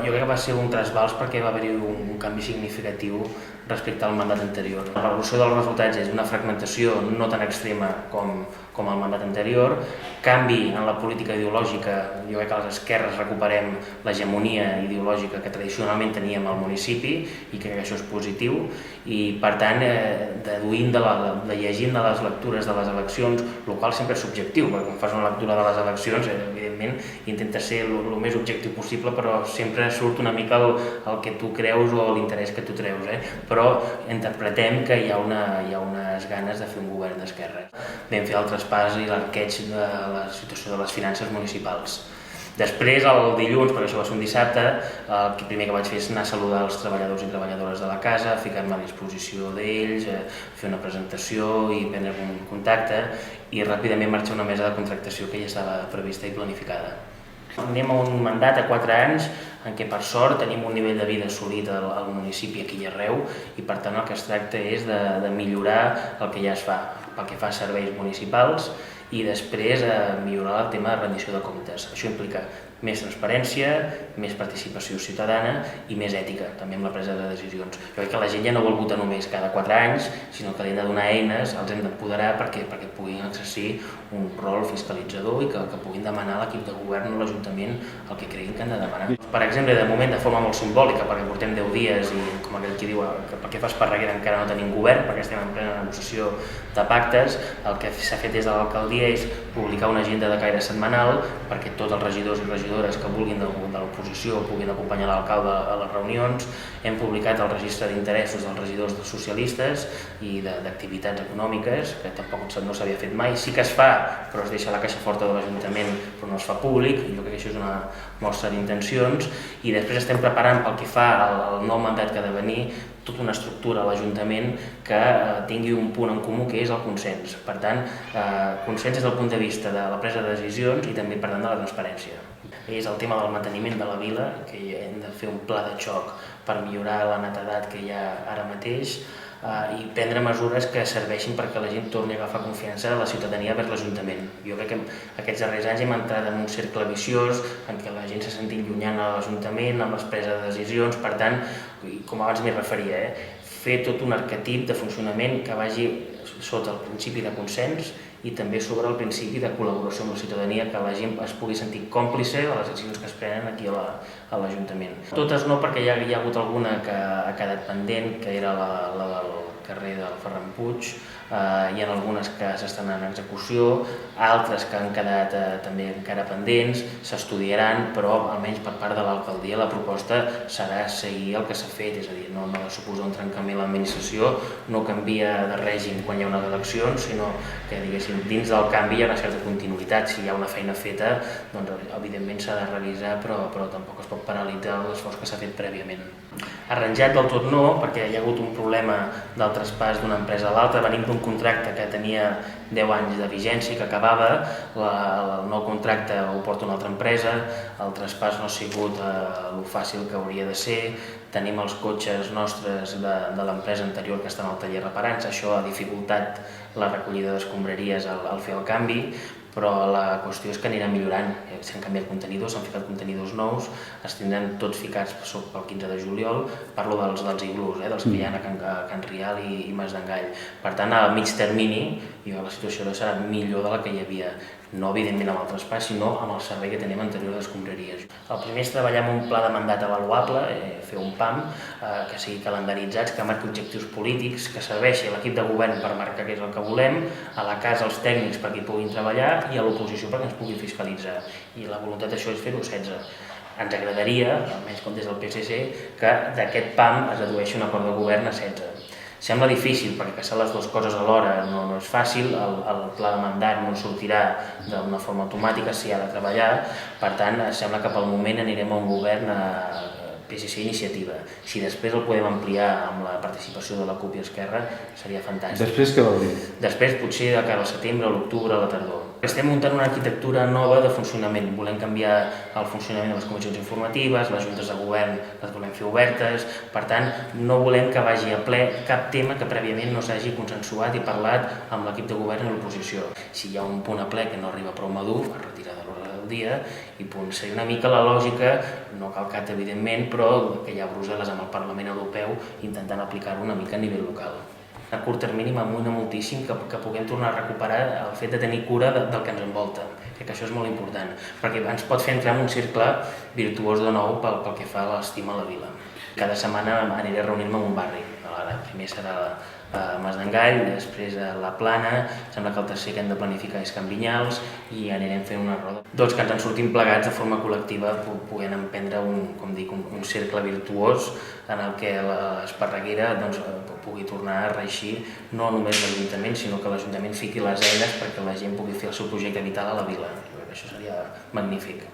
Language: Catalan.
Jo crec que va ser un trasbals perquè va haver-hi un canvi significatiu respecte al mandat anterior. L'evolució dels resultats és una fragmentació no tan extrema com el mandat anterior, canvi en la política ideològica. Jo crec que a les esquerres recuperem l'hegemonia ideològica que tradicionalment teníem al municipi i crec que això és positiu i per tant deduint llegint de les lectures de les eleccions, el qual sempre és subjectiu, perquè quan fas una lectura de les eleccions evidentment intenta ser el més objectiu possible, però sempre surt una mica el que tu creus o l'interès que tu treus, però interpretem que hi ha unes ganes de fer un govern d'esquerra. Vam fer el traspàs i l'arqueig de la situació de les finances municipals. Després, el dilluns, perquè això va ser un dissabte, el primer que vaig fer és anar a saludar els treballadors i treballadores de la casa, ficar-me a disposició d'ells, fer una presentació i prendre un contacte i ràpidament marxar a una mesa de contractació que ja estava prevista i planificada. Anem a un mandat a 4 anys en què per sort tenim un nivell de vida assolit al municipi aquí i arreu i per tant el que es tracta és de millorar el que ja es fa pel que fa a serveis municipals i després millorar el tema de rendició de comptes. Això implica més transparència, més participació ciutadana i més ètica, també amb la presa de decisions. Jo crec que la gent ja no vol votar només cada 4 anys, sinó que li hem de donar eines, els hem d'empoderar perquè puguin exercir un rol fiscalitzador i que puguin demanar a l'equip de govern o l'Ajuntament el que creguin que han de demanar. Per exemple, de moment de forma molt simbòlica, perquè portem 10 dies i com aquell qui diu que pel que fa a Esparreguera encara no tenim govern, perquè estem en plena negociació de pactes, el que s'ha fet des de l'alcaldia és publicar una agenda de caire setmanal perquè tots els regidors i regidores que vulguin de l'oposició puguin acompanyar l'alcalde a les reunions. Hem publicat el registre d'interessos dels regidors socialistes i d'activitats econòmiques, que tampoc no s'havia fet mai. Sí que es fa, però es deixa a la caixa forta de l'Ajuntament, però no es fa públic. Jo crec que això és una mostra d'intencions. I després estem preparant pel que fa al nou mandat que ha de venir tota una estructura a l'Ajuntament que tingui un punt en comú que és el consens. Per tant, consens des del punt de vista de la presa de decisions i també per tant de la transparència. És el tema del manteniment de la vila, que hem de fer un pla de xoc per millorar la netedat que hi ha ara mateix i prendre mesures que serveixin perquè la gent torni a agafar confiança a la ciutadania vers l'Ajuntament. Jo crec que aquests darrers anys hem entrat en un cercle viciós en què la gent s'ha sentit llunyant a l'Ajuntament amb les preses de decisions. Per tant, com abans m'hi referia, fer tot un arquetip de funcionament que vagi sota el principi de consens i també sobre el principi de col·laboració amb la ciutadania, que la gent es pugui sentir còmplice de les decisions que es prenen aquí a l'Ajuntament. Totes no, perquè hi ha hagut alguna que ha quedat pendent, que era la del carrer del Ferran Puig, hi ha algunes que s'estan en execució, altres que han quedat també encara pendents, s'estudiaran, però almenys per part de l'alcaldia la proposta serà seguir el que s'ha fet, és a dir, no ha de suposar un trencament a l'administració, no canvia de règim quan hi ha unes eleccions, sinó que diguéssim, dins del canvi hi ha una certa continuïtat. Si hi ha una feina feta, doncs evidentment s'ha de revisar, però tampoc es pot paralitzar l'esforç que s'ha fet prèviament. Arranjat del tot no, perquè hi ha hagut un problema del traspàs d'una empresa a l'altra. Venim d'un contracte que tenia 10 anys de vigència i que acabava, el nou contracte ho porta una altra empresa, el traspàs no ha sigut el fàcil que hauria de ser, tenim els cotxes nostres de l'empresa anterior que estan al taller reparant-se, això ha dificultat la recollida d'escombraries al fer el canvi, però la qüestió és que anirà millorant. S'han canviat contenidors, s'han ficat contenidors nous, es tindran tots ficats pel 15 de juliol. Parlo dels iglús, dels que hi ha a Can Rial i Mas d'Engall. Per tant, a mig termini, la situació serà millor de la que hi havia. No, evidentment, amb el traspàs, sinó amb el servei que tenim anterior d'escombraries. El primer és treballar amb un pla de mandat avaluable, fer un PAM, que sigui calendaritzat, que marqui objectius polítics, que serveixi a l'equip de govern per marcar què és el que volem, a la casa els tècnics perquè hi puguin treballar i a l'oposició perquè ens pugui fiscalitzar. I la voluntat d'això és fer-ho 16. Ens agradaria, almenys com des del PSC, que d'aquest PAM es dedueixi un acord de govern a 16. Sembla difícil, perquè caçar les dues coses alhora no és fàcil, el pla de mandat no sortirà d'una forma automàtica, s'hi ha de treballar, per tant, sembla que pel moment anirem a un govern PSC Iniciativa. Si després el podem ampliar amb la participació de la CUP i Esquerra, seria fantàstic. Després què vol dir? Després potser de cara al setembre, a l'octubre, a la tardor. Estem muntant una arquitectura nova de funcionament. Volem canviar el funcionament de les comissions informatives, les juntes de govern les volem fer obertes, per tant, no volem que vagi a ple cap tema que prèviament no s'hagi consensuat i parlat amb l'equip de govern i l'oposició. Si hi ha un punt a ple que no arriba prou madur, es retira de l'ordre del del dia i punt. Seria una mica la lògica, no calcat evidentment, però que hi ha a Brussel·les amb el Parlament Europeu intentant aplicar-ho una mica a nivell local. A curt termini m'amoïna moltíssim que puguem tornar a recuperar el fet de tenir cura del que ens envolta. Crec que això és molt important, perquè ens pot fer entrar en un cercle virtuós de nou pel que fa a l'estima a la vila. Cada setmana aniré a reunir-me en un barri. Primer serà a Mas d'Engall, després a La Plana, sembla que el tercer que hem de planificar és Can Vinyals i anirem fent una roda. Tots que ens en sortim plegats de forma col·lectiva puguem emprendre un cercle virtuós en el que l'Esparreguera pugui tornar a reeixir no només l'Ajuntament, sinó que l'Ajuntament fiqui les eines perquè la gent pugui fer el seu projecte vital a la vila. Això seria magnífic.